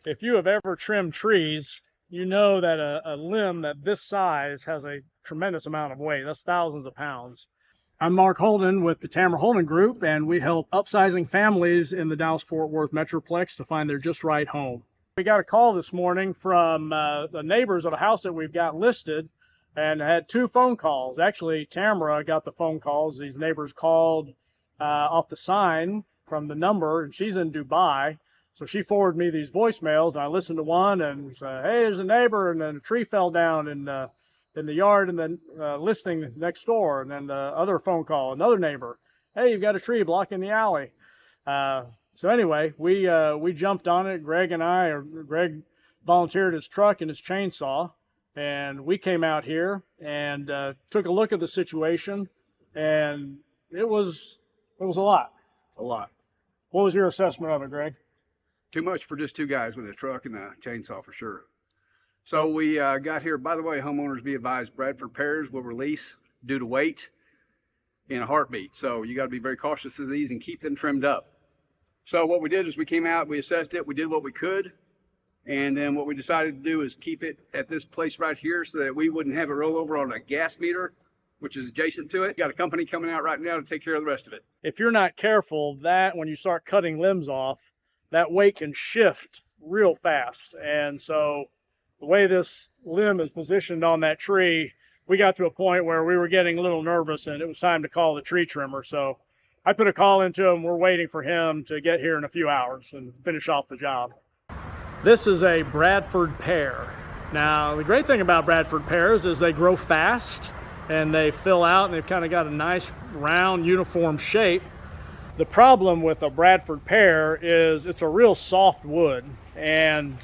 If you have ever trimmed trees, you know that a limb that this size has a tremendous amount of weight. That's thousands of pounds. I'm Mark Holden with the Tamara Holden Group, and we help upsizing families in the Dallas-Fort Worth Metroplex to find their just right home. We got a call this morning from the neighbors of a house that we've got listed, and had 2 phone calls. Actually, Tamara got the phone calls. These neighbors called off the sign from the number, and she's in Dubai. So she forwarded me these voicemails, and I listened to one and said, hey, there's a neighbor, and then a tree fell down in the yard, and then listing next door. And then the other phone call, another neighbor, hey, you've got a tree blocking the alley. So anyway, we jumped on it. Greg volunteered his truck and his chainsaw, and we came out here and took a look at the situation, and it was a lot. A lot. What was your assessment of it, Greg? Too much for just 2 guys with a truck and a chainsaw for sure. So we got here. By the way, homeowners be advised, Bradford Pears will release due to weight in a heartbeat. So you got to be very cautious of these and keep them trimmed up. So what we did is we came out, we assessed it, we did what we could. And then what we decided to do is keep it at this place right here so that we wouldn't have it roll over on a gas meter, which is adjacent to it. Got a company coming out right now to take care of the rest of it. If you're not careful, that when you start cutting limbs off, that weight can shift real fast. And so the way this limb is positioned on that tree, we got to a point where we were getting a little nervous and it was time to call the tree trimmer. So I put a call into him. We're waiting for him to get here in a few hours and finish off the job. This is a Bradford pear. Now, the great thing about Bradford pears is they grow fast and they fill out, and they've kind of got a nice round uniform shape. The problem with a Bradford pear is it's a real soft wood, and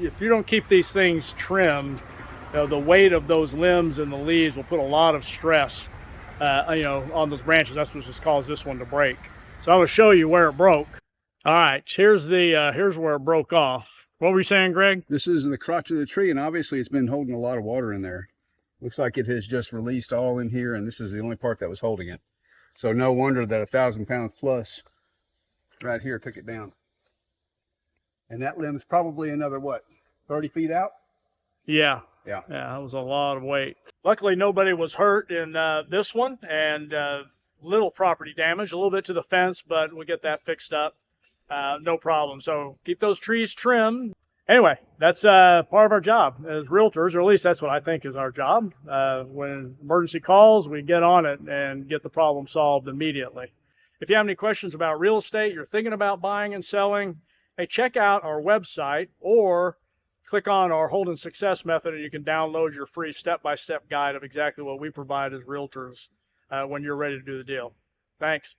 if you don't keep these things trimmed, the weight of those limbs and the leaves will put a lot of stress on those branches. That's what just caused this one to break. So I'm going to show you where it broke. All right, here's where it broke off. What were you saying, Greg? This is the crotch of the tree, and obviously it's been holding a lot of water in there. Looks like it has just released all in here, and this is the only part that was holding it. So no wonder that 1,000 pound plus right here took it down. And that limb's probably another, what, 30 feet out? Yeah. Yeah. Yeah, that was a lot of weight. Luckily, nobody was hurt in this one, and little property damage, a little bit to the fence, but we'll get that fixed up. No problem. So keep those trees trimmed. Anyway, that's part of our job as realtors, or at least that's what I think is our job. When emergency calls, we get on it and get the problem solved immediately. If you have any questions about real estate, you're thinking about buying and selling, hey, check out our website or click on our Holden Success Method, and you can download your free step-by-step guide of exactly what we provide as realtors when you're ready to do the deal. Thanks.